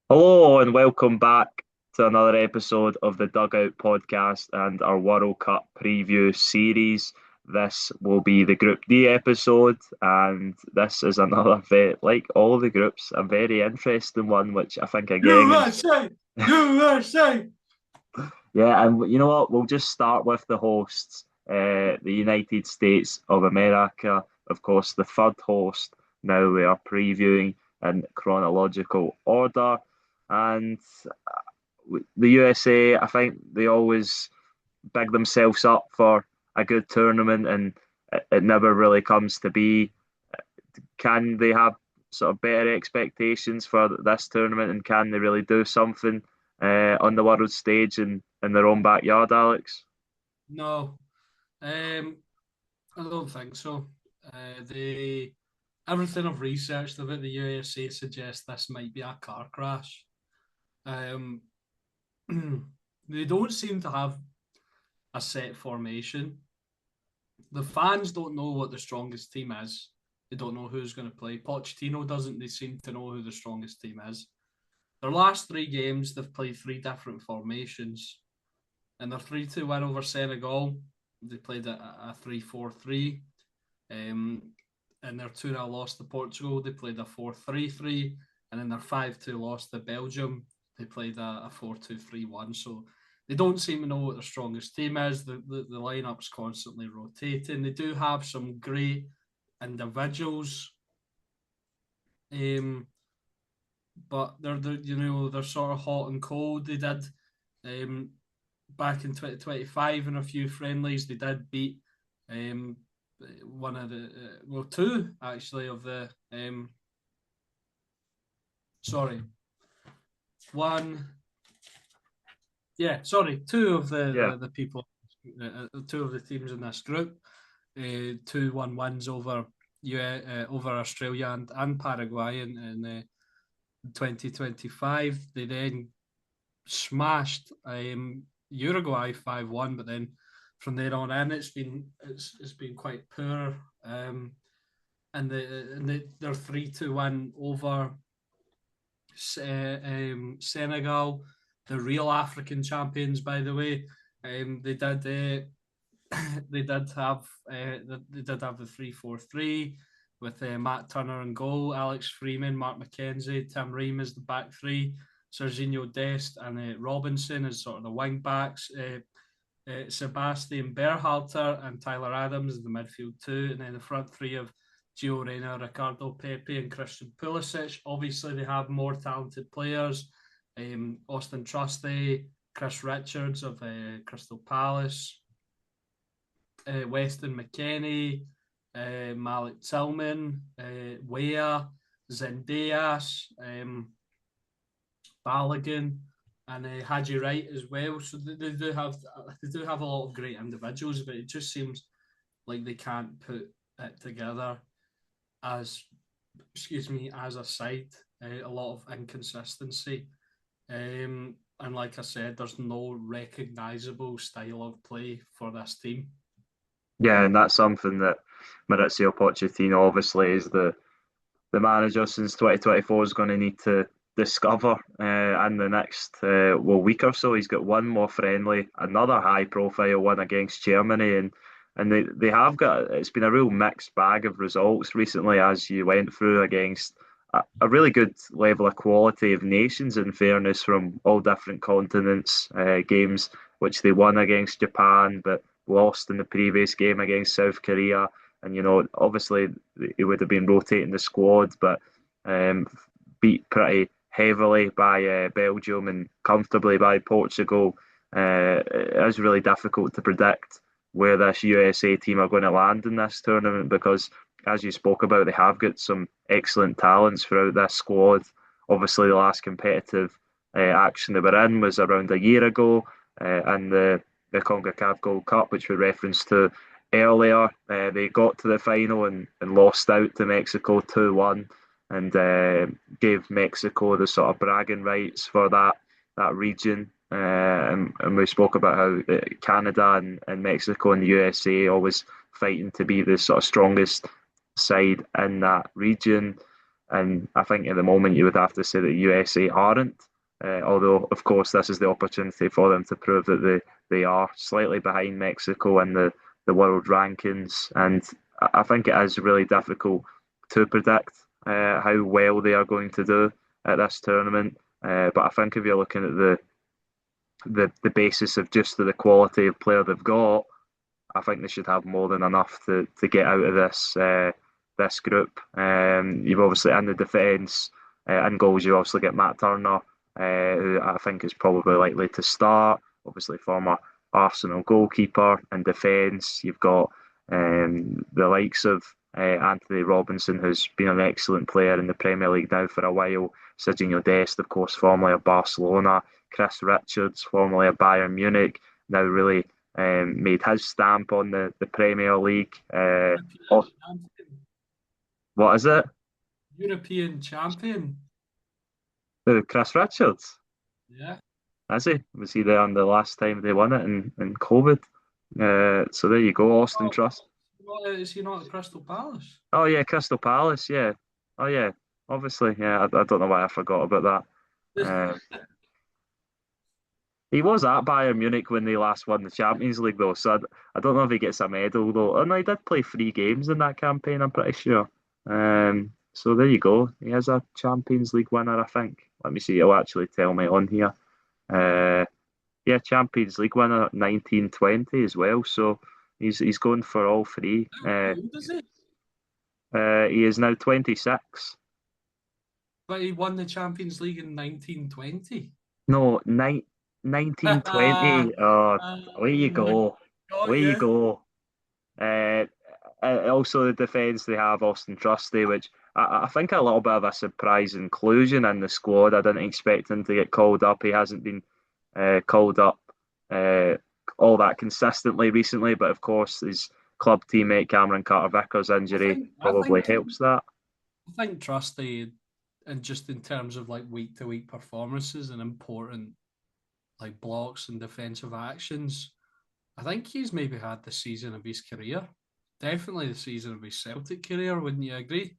Hello and welcome back to another episode of the Dugout podcast and our World Cup preview series. This will be the Group D episode, and this is another like all the groups, a very interesting one, which I think again is USA! USA! yeah. And you know what? We'll just start with the hosts, the United States of America, of course, the third host. Now we are previewing in chronological order. And the USA, I think they always big themselves up for a good tournament, and it never really comes to be. Can they have sort of better expectations for this tournament, and can they really do something on the world stage in their own backyard, Alex? No, I don't think so. The Everything I've researched about the USA suggests this might be a car crash. Um, they don't seem to have a set formation. The fans don't know what the strongest team is. They don't know who's going to play. Pochettino doesn't. They seem to know who the strongest team is. Their last three games, they've played three different formations. In their 3-2 win over Senegal, they played a 3-4-3. In their 2-0 loss to Portugal, they played a 4-3-3. And in their 5-2 loss to Belgium, they played a 4-2-3-1. So they don't seem to know what their strongest team is. The lineup's constantly rotating. They do have some great individuals, um, but they're sort of hot and cold. They did um, back in 2025 in a few friendlies. They did beat um, one of the two actually of the sorry one two of Yeah, the people, two of the teams in this group, 2-1 wins over over Australia and Paraguay in 2025. They then smashed Uruguay 5-1, but then from there on in it's been quite poor. They're 3-2 win over Senegal, the real African champions, by the way. They did they did have the 3-4-3 with Matt Turner and goal, Alex Freeman, Mark McKenzie, Tim Ream as the back three, Serginho Dest and Robinson as sort of the wing backs. Sebastian Berhalter and Tyler Adams in the midfield two, and then the front three of Gio Reyna, Ricardo Pepe, and Christian Pulisic. Obviously, they have more talented players. Austin Trusty, Chris Richards of Crystal Palace, Weston McKennie, Malik Tillman, Weah, Zendeas, Balogun, and Haji Wright as well. So they do have a lot of great individuals, but it just seems like they can't put it together as as a side. A lot of inconsistency, and like I said, there's no recognisable style of play for this team. yeah, and that's something that Maurizio Pochettino obviously is the manager since 2024 is going to need to discover in the next week or so. He's got one more friendly, another high profile one against Germany, and they have got it's been a real mixed bag of results recently as you went through against a really good level of quality of nations, in fairness, from all different continents, games which they won against Japan but lost in the previous game against South Korea. And obviously he would have been rotating the squad, but um, beat pretty heavily by Belgium and comfortably by Portugal. It is really difficult to predict where this USA team are going to land in this tournament because, as you spoke about, they have got some excellent talents throughout this squad. Obviously, the last competitive action they were in was around a year ago, and the CONCACAF Gold Cup, which we referenced to earlier. They got to the final and lost out to Mexico 2-1, and gave Mexico the sort of bragging rights for that region. And we spoke about how Canada and Mexico and the USA always fighting to be the sort of strongest side in that region. And I think at the moment you would have to say that USA aren't. Although, of course, this is the opportunity for them to prove that they are slightly behind Mexico in the world rankings. And I think it is really difficult to predict how well they are going to do at this tournament. But I think if you're looking at the basis of just the quality of player they've got, I think they should have more than enough to get out of this group. You've obviously in the defence and goals, you obviously get Matt Turner, who I think is probably likely to start. Obviously, former Arsenal goalkeeper. In defence, you've got the likes of Anthony Robinson, who's been an excellent player in the Premier League now for a while. Serginho Dest, of course, formerly of Barcelona. Chris Richards, formerly of Bayern Munich, now really made his stamp on the Premier League. European champion. What is it? European champion. Chris Richards. Yeah. Is he? Was he there on the last time they won it in COVID? So there you go, Austin Oh, Trust. is he not at Crystal Palace? Oh yeah, Crystal Palace. Yeah. Oh yeah. Obviously, yeah. I don't know why I forgot about that. He was at Bayern Munich when they last won the Champions League, though. So I don't know if he gets a medal, though. Oh no, he did play 3 games in that campaign. I'm pretty sure. So there you go. He is a Champions League winner, I think. Let me see. It'll actually tell me on here. Uh, yeah, Champions League winner 1920 as well. So he's going for all three. How old is he? He is now 26. But he won the Champions League in 1920. No, 1920. Oh, away you My go. God, Away you yeah. go. Uh, Also, the defence they have Austin Trusty, which I think a little bit of a surprise inclusion in the squad. I didn't expect him to get called up. He hasn't been called up uh, all that consistently recently, but of course, his club teammate Cameron Carter-Vickers' I injury think I probably think helps that. I think Trusty, and just in terms of like week to week performances and important like blocks and defensive actions, I think he's maybe had the season of his career. Definitely the season of his Celtic career, wouldn't you agree?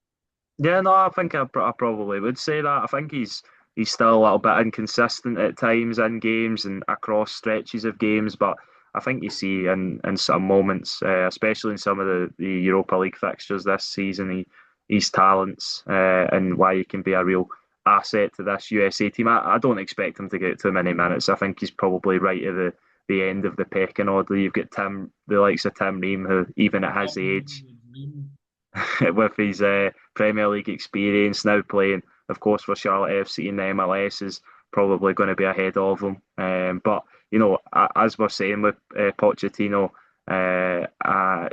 Yeah, no, I think I probably would say that. I think he's still a little bit inconsistent at times in games and across stretches of games, but I think you see in some moments, especially in some of the Europa League fixtures this season, his talents and why he can be a real asset to this USA team. I don't expect him to get too many minutes. I think he's probably right at the end of the pecking order. You've got the likes of Tim Ream, who even at his age with his Premier League experience now playing, of course, for Charlotte FC and the MLS is probably going to be ahead of him. But as we're saying with Pochettino,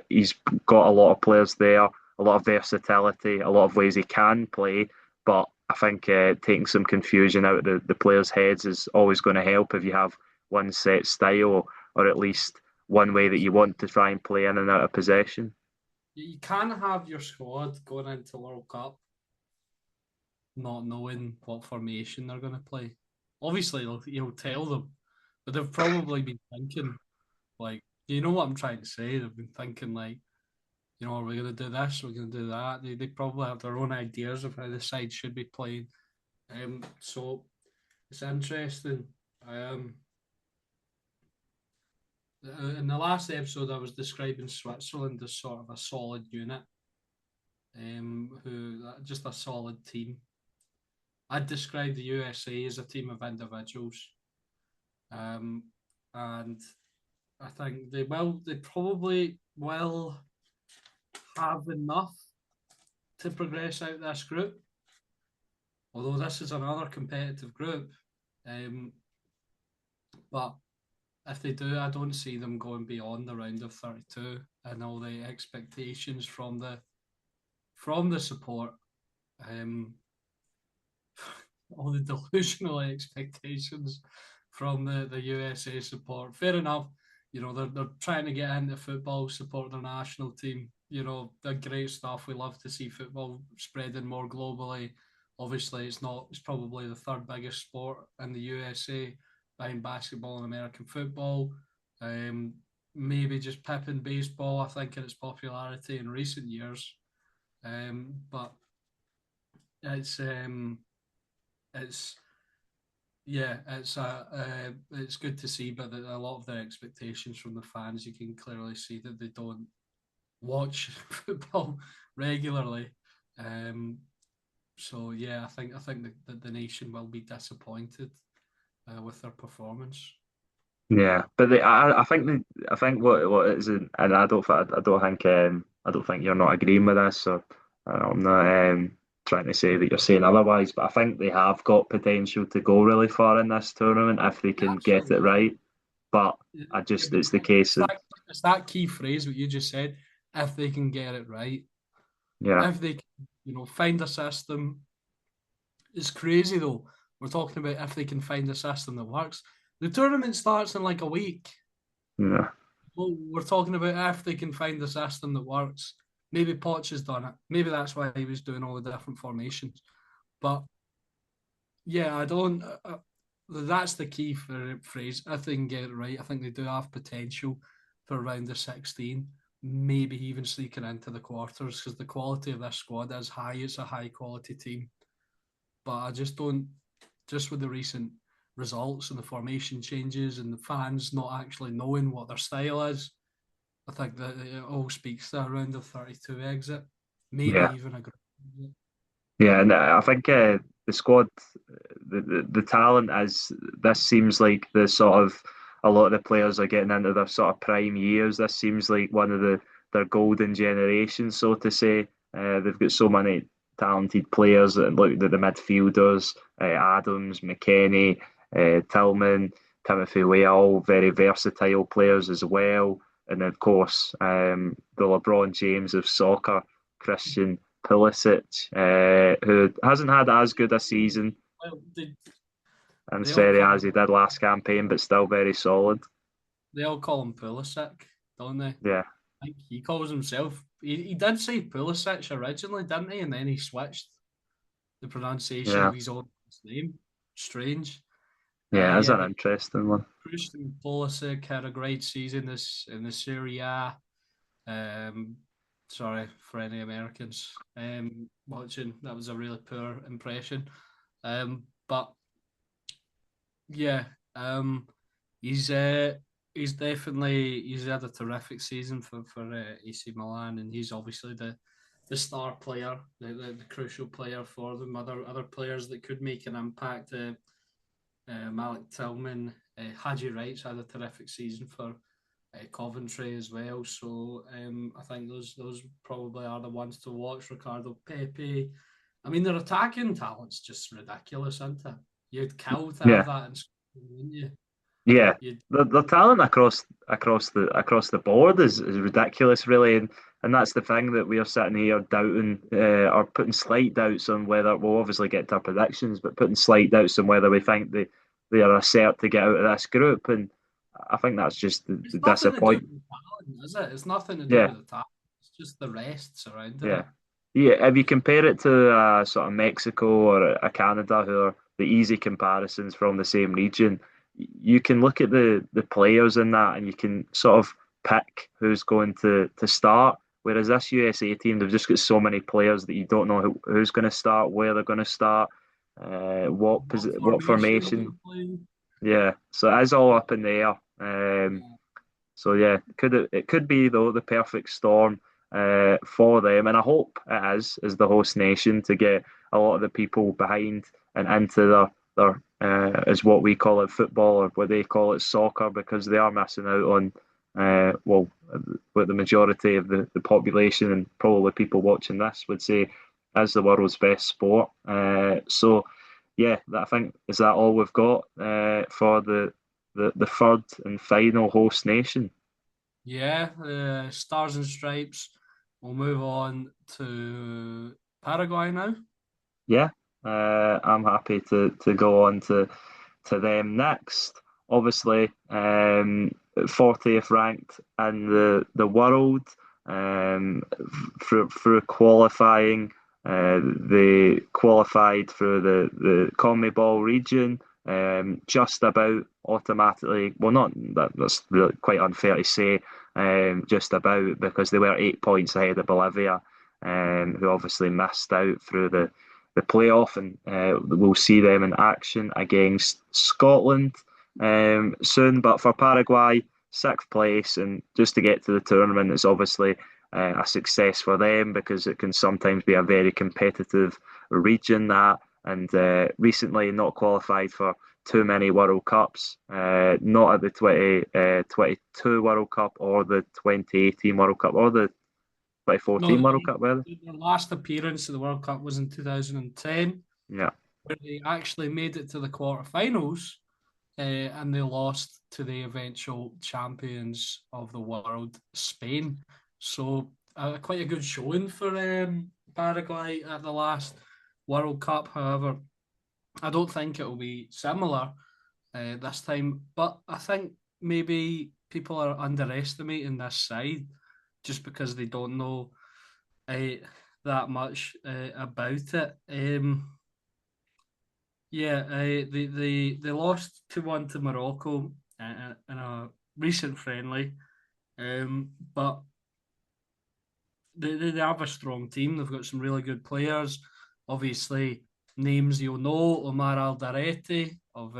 he's got a lot of players there, a lot of versatility, a lot of ways he can play. But I think taking some confusion out of the players' heads is always going to help if you have one set style or at least one way that you want to try and play in and out of possession. You can have your squad going into World Cup not knowing what formation they're going to play. Obviously, he'll tell them, but they've probably been thinking, like, you know what I'm trying to say? They've been thinking, like, are we going to do this? We're going to do that. They probably have their own ideas of how the side should be playing. So it's interesting. Um, in the last episode, I was describing Switzerland as sort of a solid unit, who just a solid team. I'd describe the USA as a team of individuals, and I think they probably will have enough to progress out this group. Although this is another competitive group, but if they do, I don't see them going beyond the round of 32 and all the expectations from the support, all the delusional expectations from the USA support. Fair enough, they're trying to get into football, support their national team. They're great stuff. We love to see football spreading more globally. Obviously, it's probably the third biggest sport in the USA behind basketball and American football. Maybe just pipping baseball, I think, in its popularity in recent years. But it's it's yeah, it's good to see, but a lot of the expectations from the fans, you can clearly see that they don't watch football regularly. Um, so yeah, I think the nation will be disappointed with their performance. Yeah, but I think what it is, and I don't think you're not agreeing with this, or I'm not trying to say that you're saying otherwise, but I think they have got potential to go really far in this tournament if they Yeah, can get it absolutely. right. But Yeah, I yeah, just but it's the case of it's that key phrase what you just said. If they can get it right, yeah, if they can, find a system. It's crazy though. We're talking about if they can find a system that works. The tournament starts in like a week. yeah, Well, we're talking about if they can find a system that works. Maybe Poch has done it. Maybe that's why he was doing all the different formations. But yeah, I don't. That's the key phrase. If they can get it right, I think they do have potential for around the 16, maybe even sneaking into the quarters because the quality of this squad is high. It's a high quality team, but I just don't. Just with the recent results and the formation changes and the fans not actually knowing what their style is, I think that it all speaks to a round of 32 exit, maybe yeah. even a group exit. Yeah, and I think the squad, the talent is. This seems like the sort of a lot of the players are getting into their sort of prime years. This seems like one of their golden generations, so to say. They've got so many talented players. And look at the midfielders, Adams, McKennie, Tillman, Timothy Weah, all very versatile players as well. And of course, the LeBron James of soccer, Christian Pulisic, who hasn't had as good a season Well, in they all Serie A call as he did last campaign, but still very solid. they all call him Pulisic, don't they? Yeah, I think he calls himself. He did say Pulisic originally, didn't he? And then he switched the pronunciation yeah, of his own name. Strange. yeah. It's Yeah, an but interesting one. Christian Pulisic had a great season this in the Serie A. Um, sorry for any Americans watching. That was a really poor impression. But yeah, he's uh, he's definitely he's had a terrific season for AC Milan, and he's obviously the star player, the crucial player for them. Other players that could make an impact. Malik Tillman, Haji Wright's had a terrific season for Coventry as well. So I think those probably are the ones to watch. Ricardo Pepe. I mean, their attacking talent's just ridiculous, isn't it? You'd kill to have Yeah, that in school, wouldn't you? yeah. You'd, The talent across the board is ridiculous, really, and that's the thing that we are sitting here doubting or putting slight doubts on whether we'll obviously get to our predictions, but putting slight doubts on whether we think they are a cert to get out of this group, and I think that's just it's the nothing to do disappointment. with the talent, is it? It's nothing to do Yeah, with the talent. It's just the rest surrounding yeah. it. Yeah, if you compare it to sort of Mexico or a Canada, who are the easy comparisons from the same region, you can look at the players in that and you can sort of pick who's going to start. Whereas this USA team, they've just got so many players that you don't know who's going to start, where they're going to start, What what formation they're going formation. to play? Yeah, so it is all up in the air. Yeah. So yeah, it could be though the perfect storm for them, and I hope it is as the host nation to get a lot of the people behind and into their as what we call it football or what they call it soccer because they are missing out on well what the majority of the population and probably people watching this would say is the world's best sport. So yeah, I think is that all we've got for the third and final host nation. Yeah, Stars and Stripes. We'll move on to Paraguay now. Yeah, I'm happy to go on to them next. Obviously, 40th ranked in the world through qualifying. They qualified through the CONMEBOL region, just about automatically. Well, not that's really quite unfair to say, just about because they were 8 points ahead of Bolivia, who obviously missed out through the playoff, and we'll see them in action against Scotland soon. But for Paraguay, sixth place, and just to get to the tournament is obviously a success for them because it can sometimes be a very competitive region that, and recently not qualified for too many World Cups, not at the 2022 World Cup or the 2018 World Cup or the No, 2014 World Cup, rather. their last appearance at the World Cup was in 2010, Yeah. where they actually made it to the quarterfinals, and they lost to the eventual champions of the world, Spain. So quite a good showing for Paraguay at the last World Cup. However, I don't think it will be similar this time. But I think maybe people are underestimating this side just because they don't know uh, that much about it. Yeah, they lost 2-1 to Morocco in a recent friendly, but they have a strong team. They've got some really good players. Obviously, names you'll know: Omar Alderete of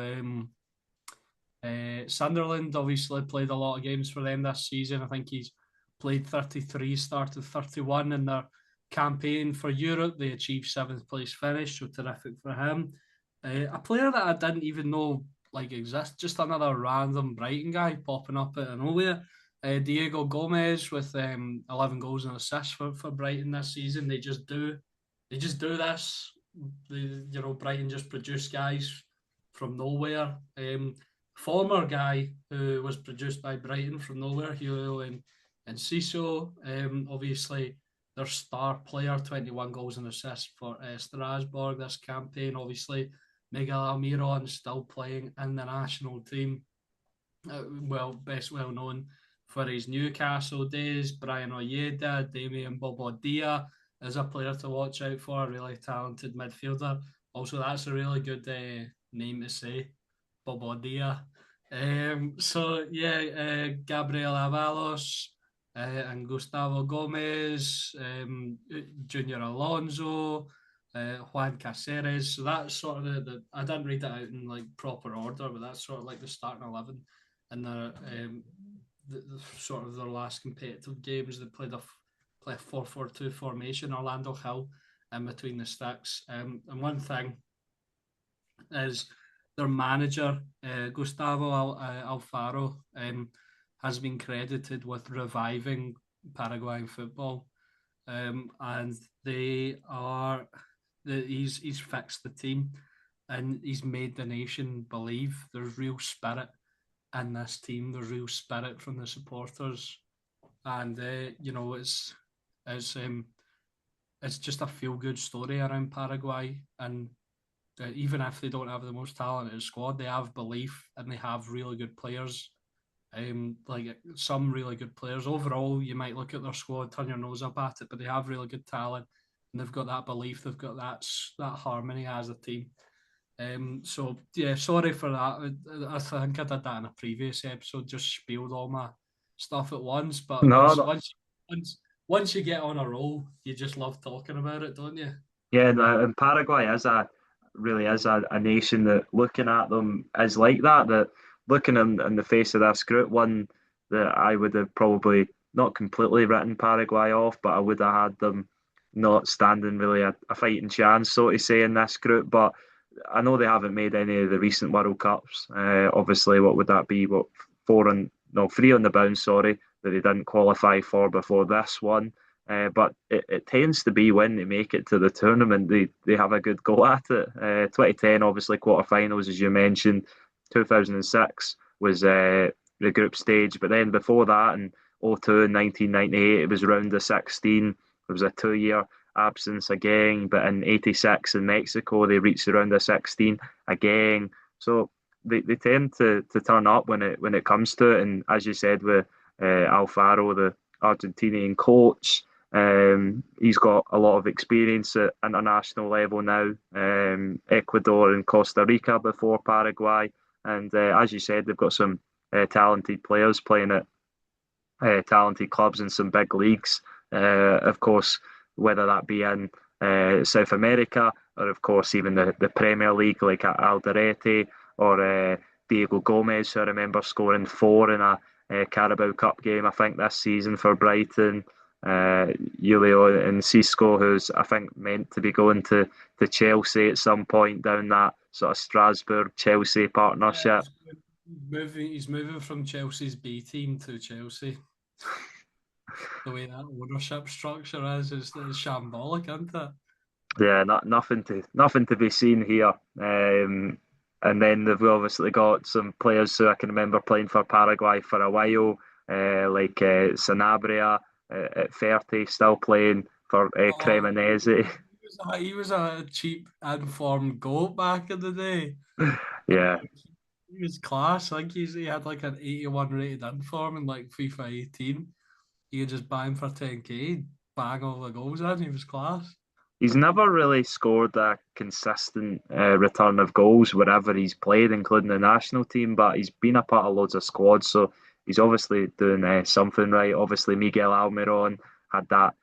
Sunderland. Obviously, played a lot of games for them this season. I think he's played 33, started 31 in their campaign for Europe. They achieved seventh place finish, so terrific for him. A player that I didn't even know exist, just another random Brighton guy popping up out of nowhere. Diego Gomez with 11 goals and assists for Brighton this season. They just do this. Brighton just produce guys from nowhere. Former guy who was produced by Brighton from nowhere, Hugo and Ciso. Obviously, their star player, 21 goals and assists for Strasbourg this campaign. Obviously, Miguel Almiron still playing in the national team. Best well known for his Newcastle days. Brian Ojeda, Damian Bobodia is a player to watch out for, a really talented midfielder. Also, that's a really good name to say, Bobodia. Gabriel Avalos and Gustavo Gomez, Junior Alonso, Juan Caceres. So that's sort of the I didn't read it out in proper order, but that's sort of like the starting 11 and the sort of their last competitive games. They play a 4-4-2 formation. Orlando Hill in between the sticks. And one thing is their manager, Gustavo Alfaro, has been credited with reviving Paraguayan football. And he's fixed the team and he's made the nation believe there's real spirit in this team. There's real spirit from the supporters, and it's just a feel good story around Paraguay. And even if they don't have the most talented squad, they have belief and they have really good players. Some really good players. Overall, you might look at their squad, turn your nose up at it, but they have really good talent and they've got that belief. They've got that harmony as a team. Sorry for that. I think I did that in a previous episode, just spilled all my stuff at once. But No, no. once you get on a roll, you just love talking about it, don't you? Yeah, no, and Paraguay is a nation that looking at them is like that. That looking in the face of this group, one that I would have probably not completely written Paraguay off, but I would have had them not standing really a fighting chance, so to say, in this group. But I know they haven't made any of the recent World Cups. Obviously, what would that be? What, three on the bounce, sorry, that they didn't qualify for before this one. But it tends to be when they make it to the tournament, they have a good go at it. 2010, obviously, quarterfinals, as you mentioned. 2006 was the group stage, but then before that, in 2002 and 1998, it was round of 16. It was a 2 year absence again, but in 86 in Mexico, they reached the round of 16 again. So they tend to turn up when it comes to it. And as you said, with Alfaro, the Argentinian coach, he's got a lot of experience at international level now. Ecuador and Costa Rica before Paraguay, and as you said, they've got some talented players playing at talented clubs in some big leagues. Of course, whether that be in South America, or of course even the Premier League like Alderete or Diego Gomez, who I remember scoring four in a Carabao Cup game I think this season for Brighton. Uh, Julio and Cisco, who's I think meant to be going to Chelsea at some point down that sort of Strasbourg Chelsea Yeah, partnership. he's moving from Chelsea's B team to Chelsea. The way that ownership structure is shambolic, isn't it? Yeah, nothing to be seen here. And then they've obviously got some players who I can remember playing for Paraguay for a while, like Sanabria at 30, still playing for Oh, Cremonese. he was a cheap informed goat back in the day. Like, Yeah, he was class. He had like an 81 rated inform in like FIFA 18. You could just buy him for 10k, bang all the goals in. He was class. he's never really scored a consistent return of goals wherever he's played, including the national team. But he's been a part of loads of squads, so he's obviously doing something right. Obviously, Miguel Almiron had that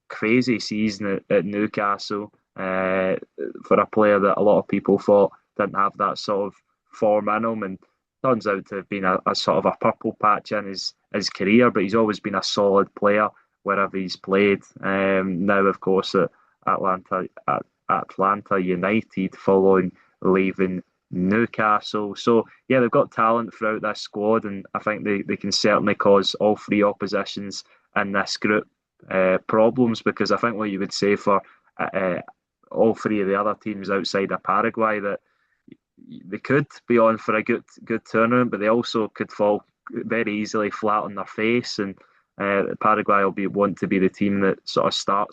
crazy season at Newcastle for a player that a lot of people thought didn't have that sort of form in him, and turns out to have been a sort of a purple patch in his career. But he's always been a solid player wherever he's played. Now, of course, Atlanta Atlanta United following leaving Newcastle. So yeah, they've got talent throughout this squad, and I think they can certainly cause all three oppositions in this group problems because I think what you would say for uh, all three of the other teams outside of Paraguay that they could be on for a good tournament, but they also could fall very easily flat on their face. And Paraguay will want to be the team that sort of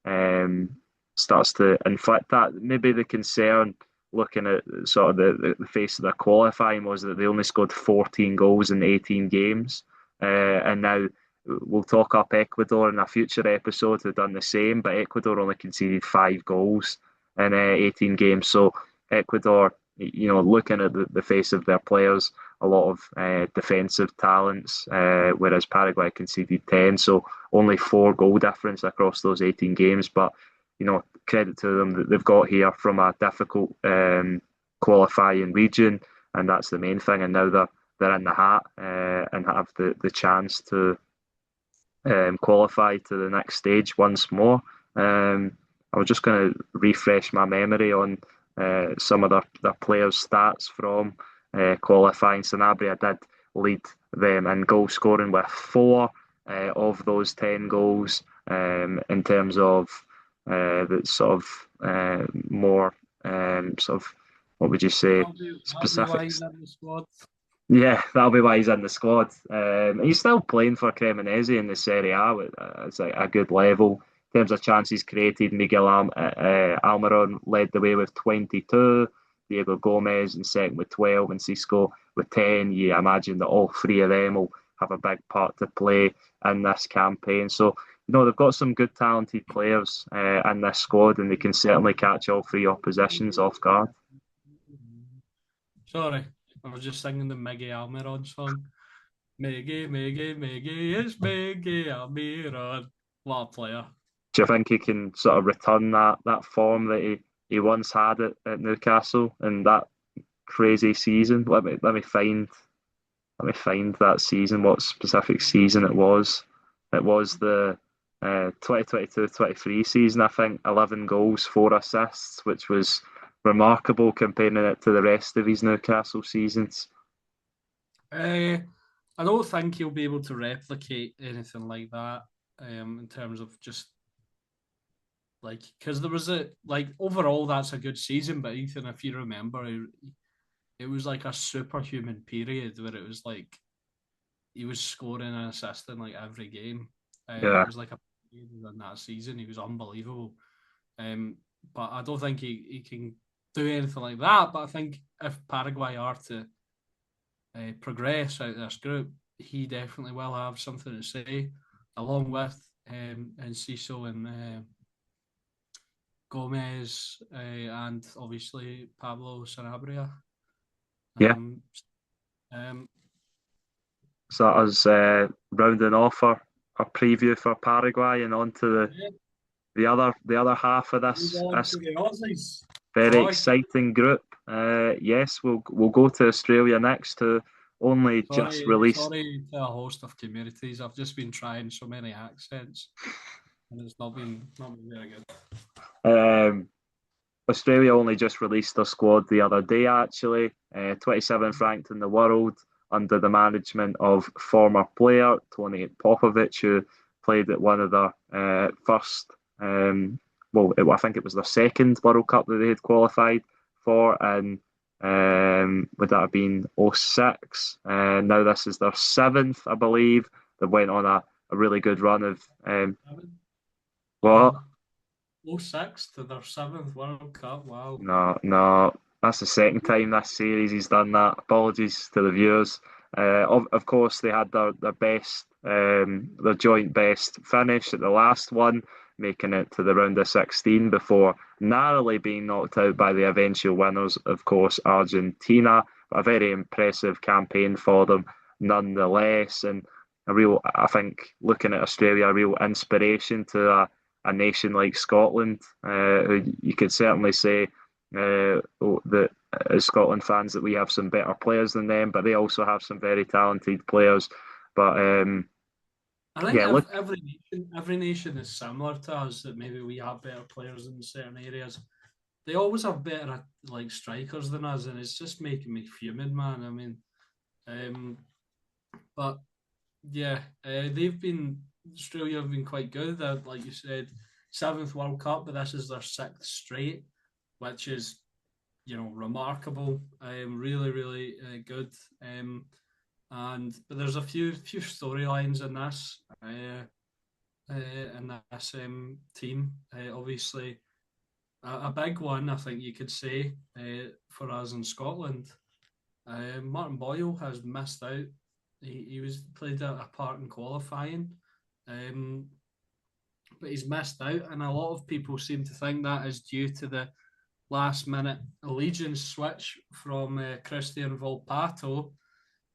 um, starts to inflict that. Maybe the concern looking at sort of the face of their qualifying was that they only scored 14 goals in 18 games, and now. We'll talk up Ecuador in a future episode who've done the same, but Ecuador only conceded 5 goals in 18 games. So Ecuador, looking at the face of their players, a lot of defensive talents, whereas Paraguay conceded 10, so only 4 goal difference across those 18 games. But, credit to them that they've got here from a difficult qualifying region, and that's the main thing. And now they're in the hat and have the chance to qualify to the next stage once more. I was just going to refresh my memory on some of their players' stats from qualifying. Sanabria did lead them in goal scoring with 4 of those 10 goals. In terms of the sort of more sort of what would you say That'll be why specifics? he's in the squad. Yeah, that'll be why he's in the squad. He's still playing for Cremonese in the Serie A. It's a good level. In terms of chances created, Miguel Almiron led the way with 22, Diego Gomez in second with 12, and Cisco with 10. You imagine that all three of them will have a big part to play in this campaign. So, they've got some good, talented players in this squad, and they can certainly catch all three oppositions off guard. Sorry, I was just singing the Miggy Almiron song. Miggy, it's Miggy Almiron. What a player. Do you think he can sort of return that form that he once had at Newcastle in that crazy season? Let me find that season. What specific season it was? It was the 2022-23 season. I think 11 goals, 4 assists, which was remarkable comparing it to the rest of his Newcastle seasons. Uh, I don't think he'll be able to replicate anything like that in terms of just like because there was a like overall that's a good season, but Ethan, if you remember, it was like a superhuman period where it was like he was scoring and assisting like every game. It Yeah, was like a in that season. He was unbelievable. Um, but I don't think he can do anything like that. But I think if Paraguay are to progress out of this group, he definitely will have something to say, along with Enciso and Gomez and obviously Pablo Sanabria. yeah. Um, um, So that was rounding off our preview for Paraguay and on to yeah, the other half of Move this on this to the Aussies. very Aye. exciting group. Yes, we'll go to Australia next, who only just released. Sorry to a host of communities. I've just been trying so many accents, and it's not been very good. Um, Australia only just released their squad the other day, actually. 27th ranked in the world under the management of former player Tony Popovic, who played at one of their first, I think it was their second World Cup that they had qualified for, and would that have been '06? Now this is their seventh, I believe. They went on a really good run of what? Wow. 06 to their seventh World Cup. Wow. No, no, that's the second time this series he's done that. Apologies to the viewers. Of course, they had their best, their joint best finish at the last one, making it to the round of 16 before narrowly being knocked out by the eventual winners, of course, Argentina. A very impressive campaign for them, nonetheless, and I think, looking at Australia, a real inspiration to a nation like Scotland, who you could certainly say that as Scotland fans that we have some better players than them, but they also have some very talented players. But I think yeah, look, every nation is similar to us. That maybe we have better players in certain areas. They always have better like strikers than us, and it's just making me fuming, man. I mean, um, but yeah, they've been Australia have been quite good. They're, like you said, seventh World Cup, but this is their sixth straight, which is remarkable. Really, really good. But there's a few storylines in this team. Obviously, a big one, I think you could say, for us in Scotland. Martin Boyle has missed out. He was played a part in qualifying, um, but he's missed out, and a lot of people seem to think that is due to the last minute allegiance switch from Christian Volpato,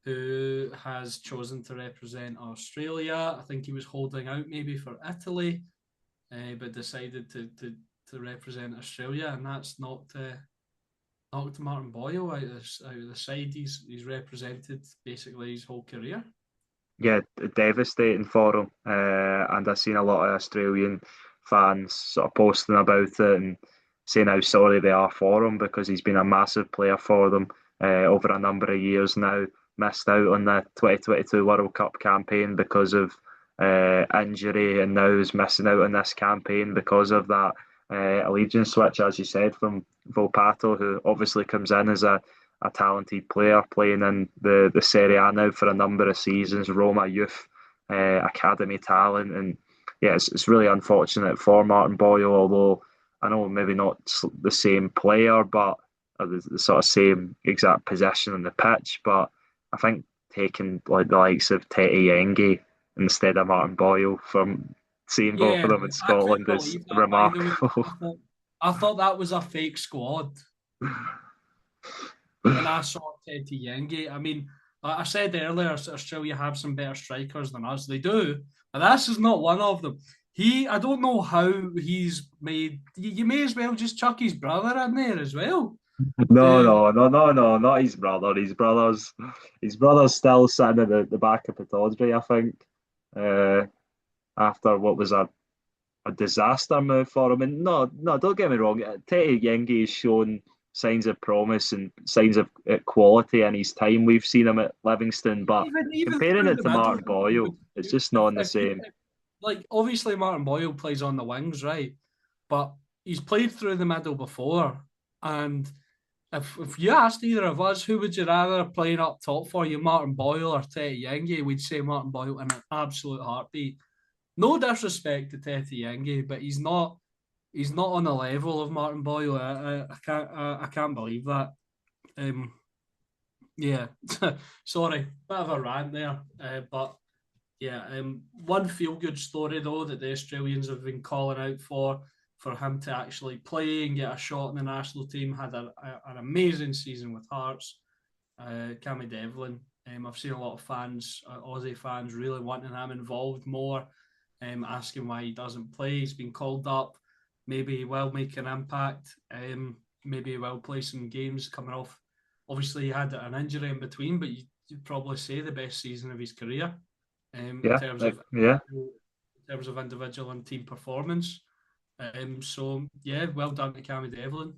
who has chosen to represent Australia. I think he was holding out maybe for Italy, but decided to represent Australia, and that's knocked Martin Boyle out of the side. He's represented basically his whole career. yeah, devastating for him. And I've seen a lot of Australian fans sort of posting about it and saying how sorry they are for him because he's been a massive player for them over a number of years now. Missed out on the 2022 World Cup campaign because of injury, and now is missing out on this campaign because of that allegiance switch, as you said, from Volpato, who obviously comes in as a talented player playing in the Serie A now for a number of seasons, Roma youth academy talent, and yeah, it's really unfortunate for Martin Boyle. Although I know maybe not the same player, but the sort of same exact position on the pitch. But I think taking like the likes of Tete Yengi instead of Martin Boyle from seeing both Yeah, of them in I couldn't Scotland is believe that. By the way, remarkable. I thought that was a fake squad when I saw Teddy Yengi. I mean, I said earlier, Australia have some better strikers than us. They do, and this is not one of them. I don't know how he's made. You may as well just chuck his brother in there as well. No, The no, no, no, no, not his brother. His brother's still sitting at the back of Pittodrie, I think. Uh, After what was a disaster move for him. And no, no, don't get me wrong. Tete Yengi has shown signs of promise and signs of quality in his time. We've seen him at Livingston, but even comparing through it the to middle, Martin Boyle, it's just not in the same. like obviously Martin Boyle plays on the wings, right? But he's played through the middle before, and if you asked either of us who would you rather playing up top for you, Martin Boyle or Tete Yengi, we'd say Martin Boyle in an absolute heartbeat. No disrespect to Tete Yengi, but he's not on the level of Martin Boyle. I can't believe that. Um, yeah, sorry, bit of a rant there, but yeah, one feel good story though that the Australians have been calling out for him to actually play and get a shot in the national team. Had an amazing season with Hearts. Cammy Devlin. I've seen a lot of fans, Aussie fans, really wanting him involved more asking why he doesn't play. He's been called up. Maybe he will make an impact. Maybe he will play some games coming off. Obviously, he had an injury in between, but you'd probably say the best season of his career in Yeah, terms like, of yeah. individual and team performance. So yeah, well done to Cammy Devlin.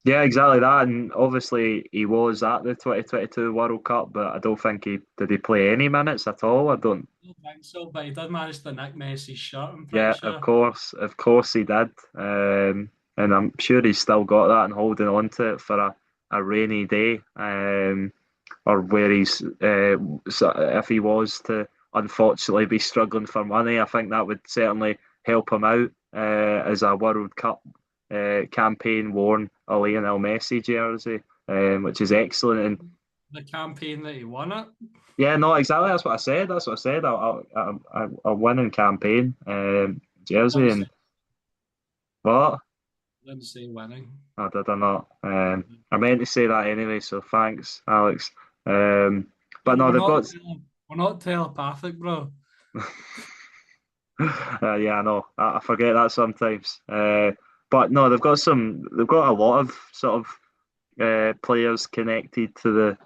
Yeah, exactly that. And obviously, he was at the 2022 World Cup, but I don't think he did he play any minutes at all. I don't. I don't think so, but he did manage to nick Messi's shirt. I'm pretty Yeah, sure. of course he did. And I'm sure he's still got that and holding on to it for a rainy day. Or where he's if he was to unfortunately be struggling for money, I think that would certainly help him out as a World Cup campaign worn a Lionel Messi jersey, which is excellent. And The campaign that he won it. yeah, no, exactly. That's what I said. That's what I said. A winning campaign jersey and what? Didn't say winning. I did I not. I meant to say that anyway. So thanks, Alex. Um, but no, We're they've not got. we're not telepathic, bro. Yeah, I know. I forget that sometimes. But no, they've got some. They've got a lot of sort of players connected to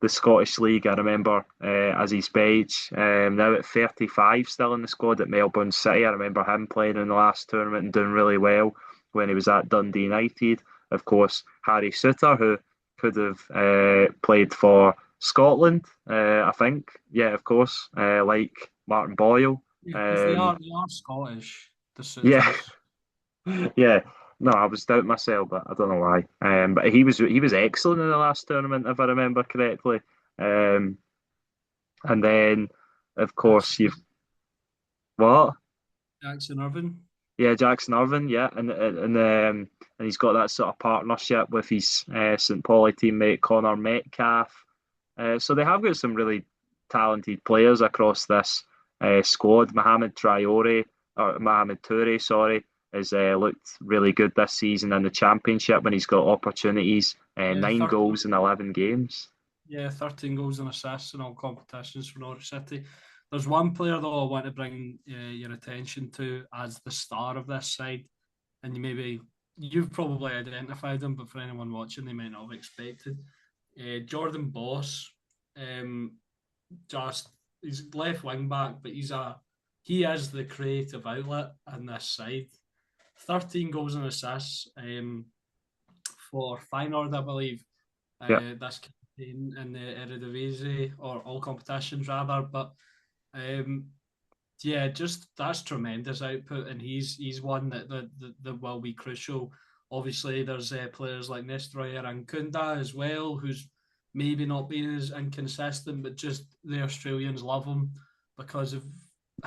the Scottish League. I remember Aziz Beige, now at 35, still in the squad at Melbourne City. I remember him playing in the last tournament and doing really well when he was at Dundee United. Of course, Harry Souttar, who could have played for Scotland, I think. Yeah, of course, like Martin Boyle. Because Um, they are Scottish, the yeah, suitors. yeah. No, I was doubting myself, but I don't know why. But he was excellent in the last tournament, if I remember correctly. Um, and then, of course, you've Jackson, what? Jackson Irvine. Yeah, Jackson Irvine. Yeah, and he's got that sort of partnership with his St. Pauli teammate Connor Metcalf. So they have got some really talented players across this squad. Mohamed Toure, sorry, has looked really good this season in the championship when he's got opportunities. Yeah, Nine 13, goals in 11 games. yeah, 13 goals and assists in all competitions for Norwich City. There's one player though I want to bring your attention to as the star of this side, and you've probably identified him, but for anyone watching, they might not have expected. Jordan Boss, um, just he's left wing back, but he is the creative outlet in this side. 13 goals and assists for Feyenoord, I believe. Yeah, This campaign in the Eredivisie or all competitions rather, but um, yeah, just that's tremendous output, and he's one that will be crucial. Obviously, there's players like Nestroyer and Kunda as well, who's maybe not been as inconsistent, but just the Australians love him because of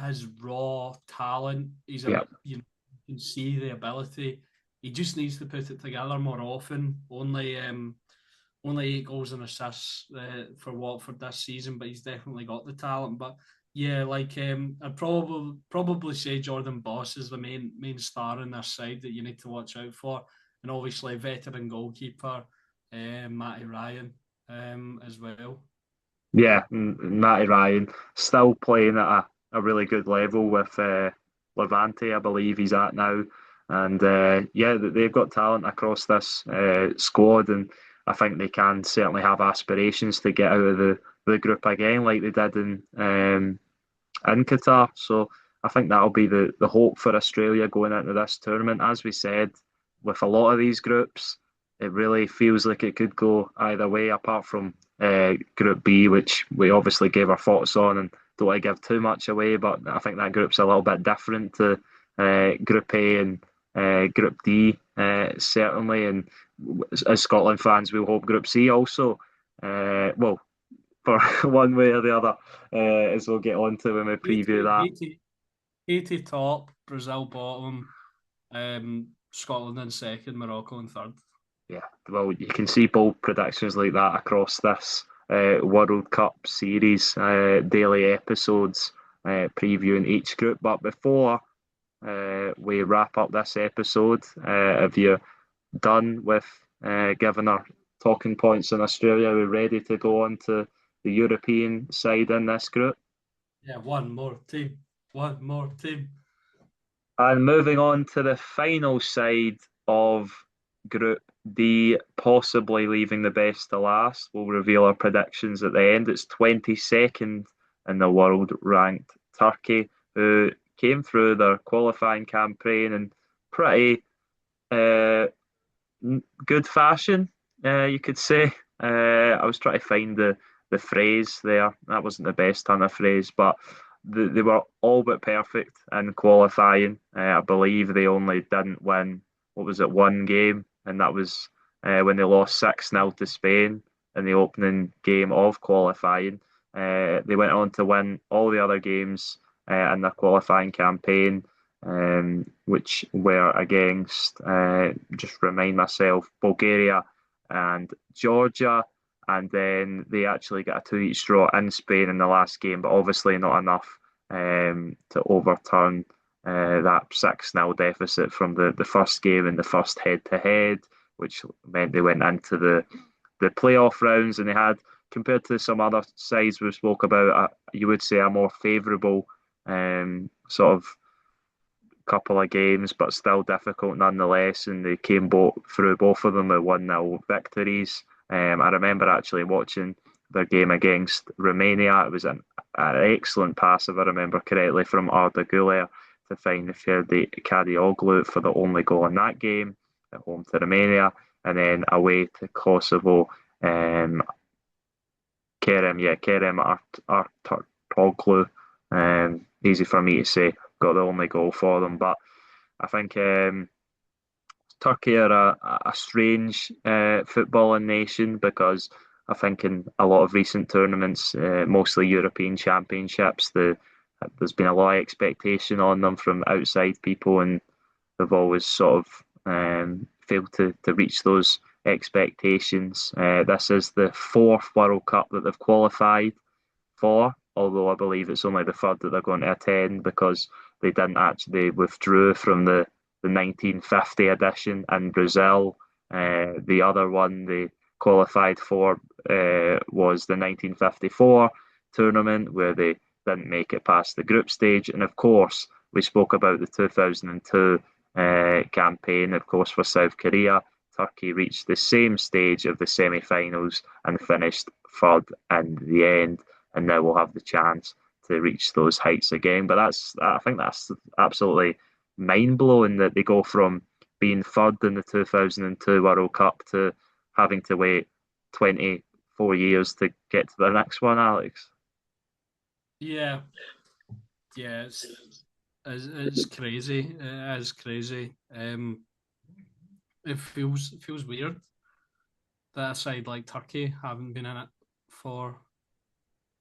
his raw talent. yeah, You can see the ability. He just needs to put it together more often. Only 8 goals and assists for Watford this season, but he's definitely got the talent. But yeah, like I'd probably say Jordan Boss is the main star in this side that you need to watch out for, and obviously veteran goalkeeper Matty Ryan as well. yeah. Matty Ryan still playing at a really good level with Levante, I believe he's at now. And yeah, they've got talent across this squad, and I think they can certainly have aspirations to get out of the group again, like they did in Qatar. So I think that'll be the hope for Australia going into this tournament. As we said, with a lot of these groups, it really feels like it could go either way, apart from Group B, which we obviously gave our thoughts on and don't want to give too much away. But I think that group's a little bit different to Group A and Group D, certainly. And as Scotland fans, we'll hope Group C also. Well, for one way or the other, as we'll get on to when we preview 80, that. 80, 80 top, Brazil bottom, Scotland in second, Morocco in third. Yeah, well, you can see bold predictions like that across this World Cup series, daily episodes previewing each group. But before we wrap up this episode, have you done with giving our talking points in Australia? Are we ready to go on to the European side in this group? Yeah, one more team. One more team. And moving on to the final side of Group D, possibly leaving the best to last. We'll reveal our predictions at the end. It's 22nd in the world ranked Turkey, who came through their qualifying campaign in pretty uh, good fashion, you could say. I was trying to find the phrase there. That wasn't the best kind of phrase, but they were all but perfect in qualifying. I believe they only didn't win, what was it, one game, and that was when they lost 6-0 to Spain in the opening game of qualifying. They went on to win all the other games in their qualifying campaign, which were against, just remind myself, Bulgaria and Georgia. And then they actually got a 2 each draw in Spain in the last game, but obviously not enough to overturn that 6-0 deficit from the first game and the first head to head, which meant they went into the playoff rounds, and they had, compared to some other sides we spoke about, you would say a more favourable sort of couple of games, but still difficult nonetheless. And they came through both of them with 1-0 victories. I remember actually watching their game against Romania. It was an excellent pass, if I remember correctly, from Arda Güler to find the Ferdi Kadioglu for the only goal in that game at home to Romania. And then away to Kosovo, Kerem Artoglu. Easy for me to say, got the only goal for them. But I think Turkey are a strange footballing nation, because I think in a lot of recent tournaments, mostly European championships, there's been a lot of expectation on them from outside people, and they've always sort of failed to reach those expectations. This is the fourth World Cup that they've qualified for, although I believe it's only the third that they're going to attend, because they didn't actually withdrew from the 1950 edition in Brazil. The other one they qualified for was the 1954 tournament, where they didn't make it past the group stage. And of course, we spoke about the 2002 campaign, of course, for South Korea. Turkey reached the same stage of the semi-finals and finished third in the end, and now we'll have the chance to reach those heights again. But I think that's absolutely mind blowing that they go from being third in the 2002 World Cup to having to wait 24 years to get to the next one, Alex. Yeah, yeah, it's crazy. It is crazy. It feels weird that a side like Turkey haven't been in it for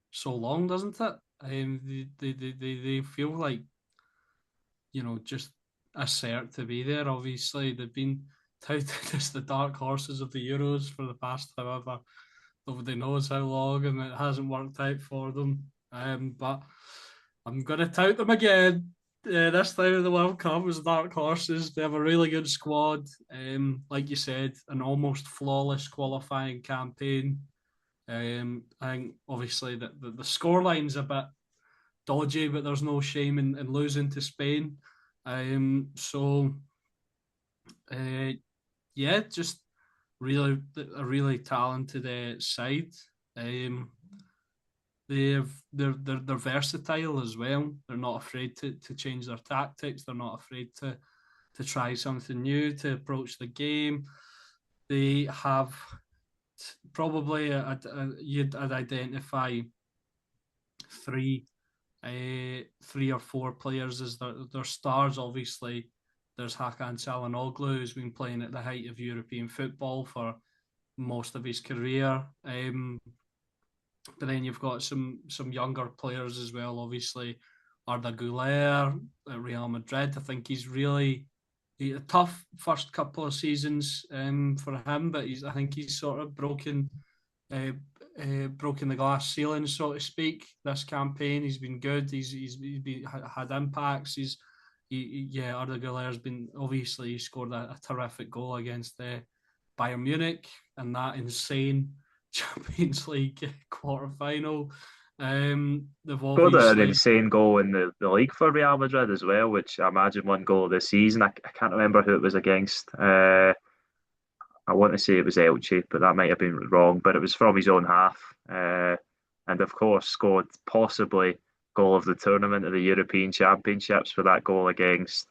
so long, doesn't it? They feel like, just a cert to be there. Obviously, they've been touted as the dark horses of the Euros for the past however nobody knows how long, and it hasn't worked out for them. But I'm going to tout them again. This time of the World Cup was dark horses. They have a really good squad. Like you said, an almost flawless qualifying campaign. I think obviously the scoreline's a bit dodgy, but there's no shame in losing to Spain. So yeah, just really a really talented side. Um, they're versatile as well. They're not afraid to change their tactics. They're not afraid to try something new, to approach the game. They have probably I'd identify three three or four players as their stars. Obviously, there's Hakan Çalhanoğlu, who's been playing at the height of European football for most of his career. But then you've got some younger players as well. Obviously, Arda Güler at Real Madrid. I think he's really a tough first couple of seasons for him, but I think he's sort of uh, broken the glass ceiling, so to speak. This campaign, he's been good. He's had impacts. Arda Güler's been, obviously he scored a terrific goal against Bayern Munich in that insane Champions League quarter final. They've Scored an obviously insane goal in the league for Real Madrid as well, which I imagine one goal of the season. I can't remember who it was against. I want to say it was Elche, but that might have been wrong. But it was from his own half, and of course scored possibly goal of the tournament of the European Championships for that goal against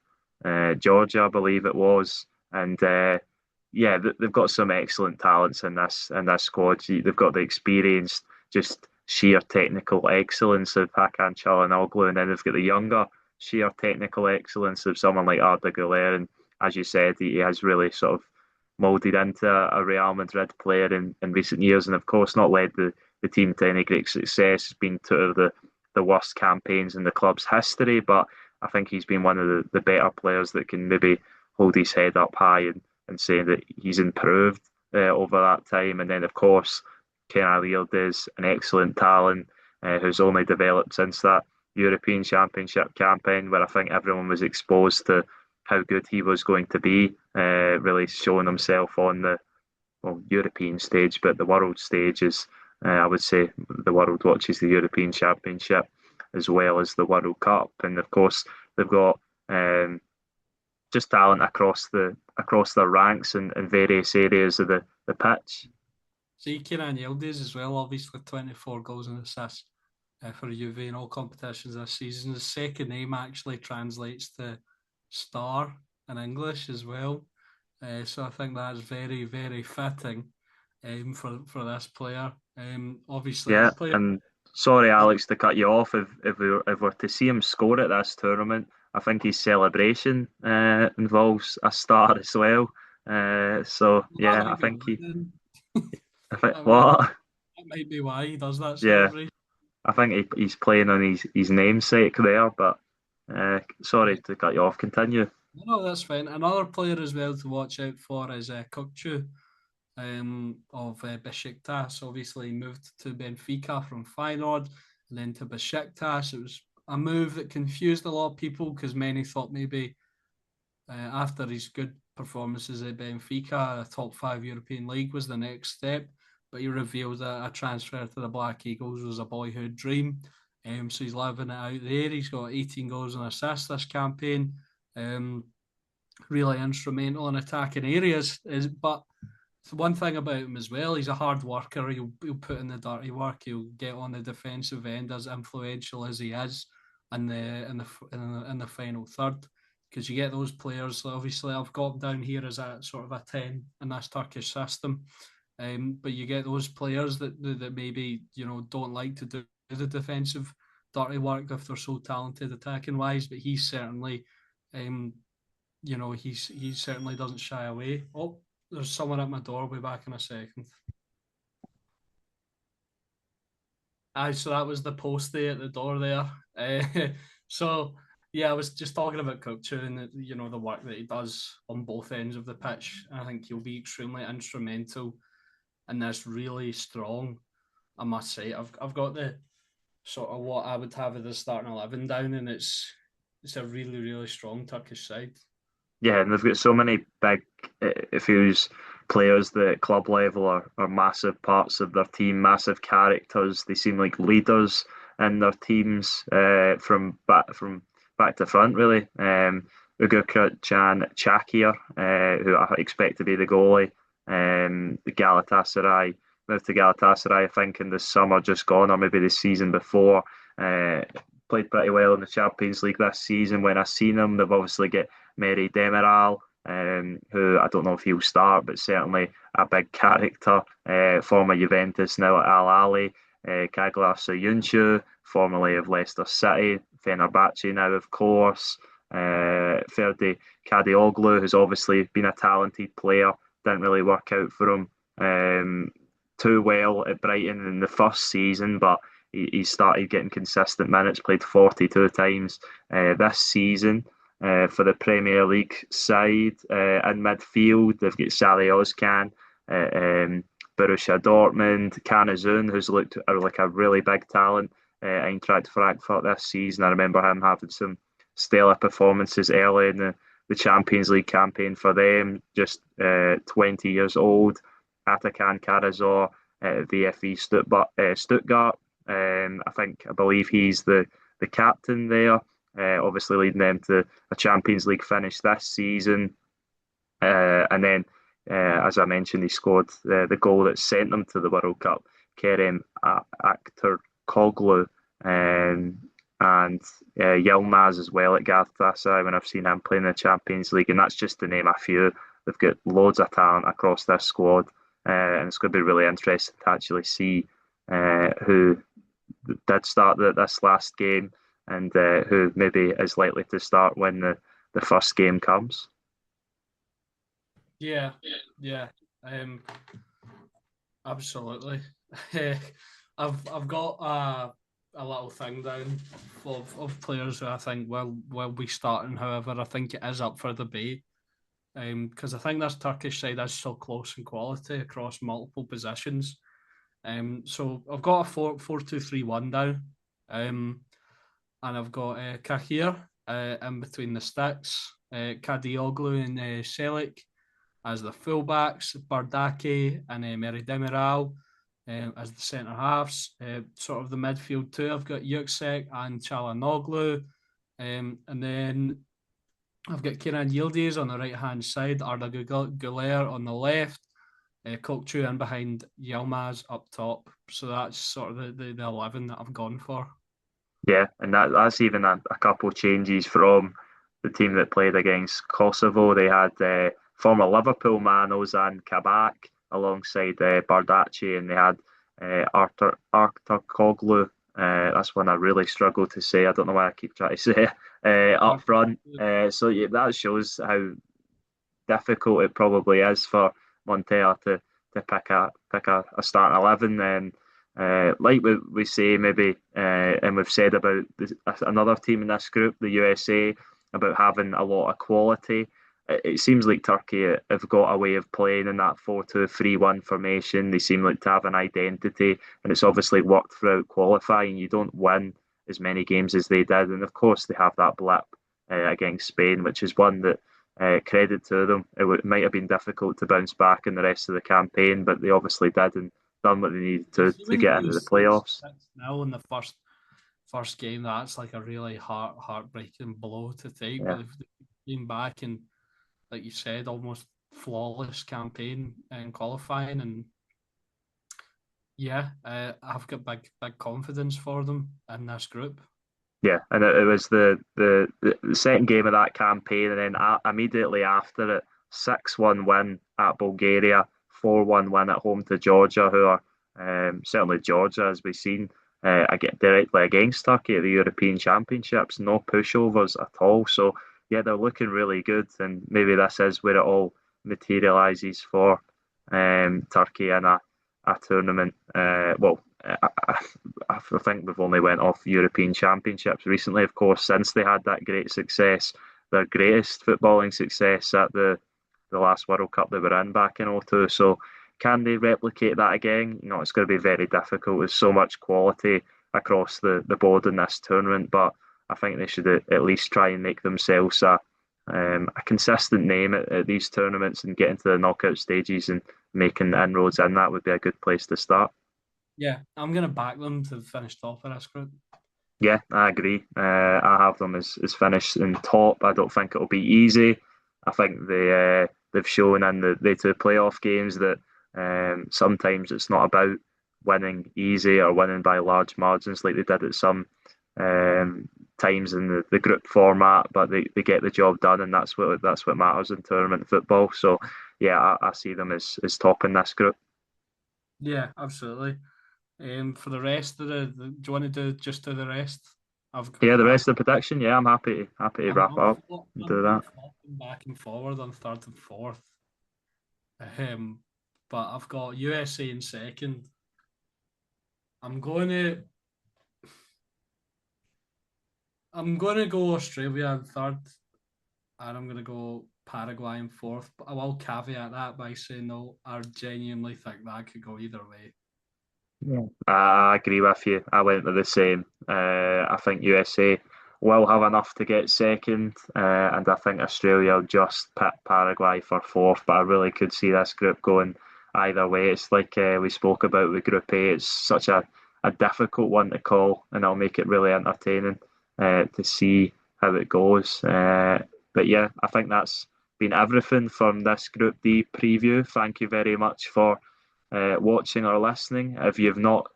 Georgia, I believe it was. And yeah, they've got some excellent talents in this squad. They've got the experience, just sheer technical excellence of Hakan Çalhanoğlu, and then they've got the younger sheer technical excellence of someone like Arda Güler. And as you said, he has really sort of moulded into a Real Madrid player in recent years, and of course not led the team to any great success. It's been two of the worst campaigns in the club's history, but I think he's been one of the better players that can maybe hold his head up high and say that he's improved over that time. And then of course Ken Alield is an excellent talent who's only developed since that European Championship campaign, where I think everyone was exposed to how good he was going to be, really showing himself on the European stage, but the world stage is, I would say, the world watches the European Championship as well as the World Cup, and of course they've got just talent across their ranks in various areas of the pitch. see Kieran Yildiz as well, obviously 24 goals and assists for Juve in all competitions this season. His second name actually translates to star in English as well. So I think that's very, very fitting for this player. Obviously, Yeah, a player. and sorry, Alex, to cut you off. If we're to see him score at this tournament, I think his celebration involves a star as well. So That yeah, I might be think why he. then. I think That might, what? that might be why he does that Yeah, celebration. I think he's playing on his namesake there. But sorry Yeah. to cut you off. Continue. No, that's fine. Another player as well to watch out for is Kukçu of Besiktas. Obviously, he moved to Benfica from Feyenoord and then to Besiktas. It was a move that confused a lot of people because many thought maybe after his good performances at Benfica, a top five European league was the next step. But he revealed that a transfer to the Black Eagles was a boyhood dream. So he's living it out there. He's got 18 goals and assists this campaign. Um, really instrumental in attacking areas. But one thing about him as well, he's a hard worker. He'll put in the dirty work. He'll get on the defensive end, as influential as he is in the final third. Because you get those players. Obviously, I've got him down here as a sort of a 10 in this Turkish system. But you get those players that maybe don't like to do the defensive dirty work if they're so talented attacking wise. But he's certainly um, he certainly doesn't shy away. Oh, there's someone at my door. I'll be back in a second. Aye, so that was the postie at the door there. So yeah, I was just talking about Kukçu and the work that he does on both ends of the pitch. I think he'll be extremely instrumental in this really strong. I must say, I've got the sort of what I would have as the starting 11 down, and it's a really really strong Turkish side. Yeah, and they've got so many big, it feels, players that at club level are massive parts of their team, massive characters. They seem like leaders in their teams from back to front, really. Can Çakir, who I expect to be the goalie, the Galatasaray moved to Galatasaray, I think, in the summer just gone, or maybe the season before. Uh, Played pretty well in the Champions League this season. When I seen him, they've obviously got Mary Demiral, who I don't know if he'll start, but certainly a big character. Former Juventus, now at Al Ahly. Kaglar Soyuncu, formerly of Leicester City. Fenerbahce now, of course. Ferdi Kadioglu, who's obviously been a talented player. Didn't really work out for him too well at Brighton in the first season, but he started getting consistent minutes, played 42 times this season. For the Premier League side in midfield, they've got Sally Ozcan, Borussia Dortmund, Canazun, who's looked like a really big talent. Eintracht Frankfurt this season. I remember him having some stellar performances early in the Champions League campaign for them, just 20 years old. Atakan Karazor, VfB Stuttgart, I believe he's the captain there, obviously leading them to a Champions League finish this season. And then, as I mentioned, he scored the goal that sent them to the World Cup. Kerem Aktürkoğlu and Yilmaz as well at Galatasaray when I've seen him playing in the Champions League, and that's just to name a few. They've got loads of talent across this squad, and it's going to be really interesting to actually see who did start this last game and who maybe is likely to start when the first game comes. Yeah, yeah, um, absolutely. I've got a little thing down of players who I think will be starting. However, I think it is up for debate. Because I think this Turkish side is so close in quality across multiple positions. So I've got a 4-2-3-1 down. And I've got Kahir in between the sticks, Kadioglu and Selik as the fullbacks, Bardaki and Meri Demiral as the centre halves. Sort of the midfield too, I've got Yüksek and Çalhanoğlu. And then I've got Kenan Yildiz on the right hand side, Arda Güler on the left, Kokchu in behind, Yilmaz up top. So that's sort of the 11 that I've gone for. Yeah, and that's even a couple of changes from the team that played against Kosovo. They had former Liverpool man Ozan Kabak alongside Bardacci, and they had Artur Koglu. That's one I really struggle to say. I don't know why I keep trying to say it, up front. So yeah, that shows how difficult it probably is for Montella to pick a starting 11. Then, like we say maybe, and we've said about another team in this group, the USA, about having a lot of quality. It seems like Turkey have got a way of playing in that 4-2-3-1 formation. They seem like to have an identity, and it's obviously worked throughout qualifying. You don't win as many games as they did, and of course they have that blip against Spain, which is one that credit to them. It might have been difficult to bounce back in the rest of the campaign, but they obviously did and done what they needed to get into the playoffs. Now in the first game, that's like a really heartbreaking blow to take. Yeah. But they've been back and, like you said, almost flawless campaign in qualifying, and yeah, I've got big confidence for them in this group. Yeah, and it was the second game of that campaign, and then immediately after it, 6-1 win at Bulgaria, 4-1 win at home to Georgia, who are certainly Georgia, as we've seen, directly against Turkey at the European Championships. No pushovers at all. So, yeah, they're looking really good, and maybe this is where it all materialises for Turkey in a tournament. I think we've only went off European Championships recently, of course, since they had that great success, their greatest footballing success at the last World Cup they were in back in '02. So can they replicate that again? It's going to be very difficult. There's so much quality across the board in this tournament, but I think they should at least try and make themselves a consistent name at these tournaments and get into the knockout stages and making inroads in that would be a good place to start. Yeah, I'm going to back them to finish top of this group. Yeah, I agree. I have them as finished in top. I don't think it'll be easy. I think they've shown in the two playoff games that sometimes it's not about winning easy or winning by large margins like they did at some times in the group format, but they get the job done, and that's what matters in tournament football. So yeah, I see them as top in this group. Yeah, absolutely. For the rest of do you want to do the rest? The rest of the prediction. Yeah, I'm happy to wrap up and do that. Back and forward on third and fourth. But I've got USA in second. I'm going to go Australia in third, and I'm going to go Paraguay in fourth. But I will caveat that by saying, no, I genuinely think that could go either way. Yeah. I agree with you. I went with the same. I think USA will have enough to get second, and I think Australia will just pit Paraguay for fourth. But I really could see this group going either way. It's like we spoke about with Group A. It's such a a difficult one to call, and it'll make it really entertaining to see how it goes. But yeah, I think that's been everything from this Group D preview. Thank you very much for watching or listening. If you've not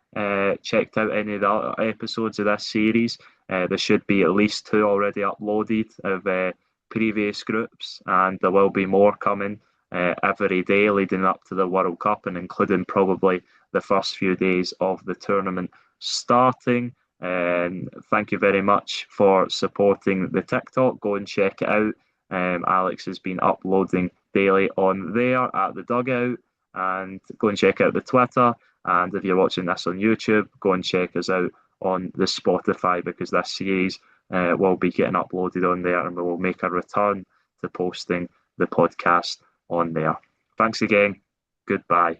checked out any of the other episodes of this series, there should be at least two already uploaded of previous groups, and there will be more coming every day leading up to the World Cup, and including probably the first few days of the tournament starting. Thank you very much for supporting the TikTok. Go and check it out. Alex has been uploading daily on there at the Dugout, and go and check out the Twitter. And if you're watching this on YouTube, go and check us out on the Spotify, because this series will be getting uploaded on there, and we will make a return to posting the podcast on there. Thanks again. Goodbye.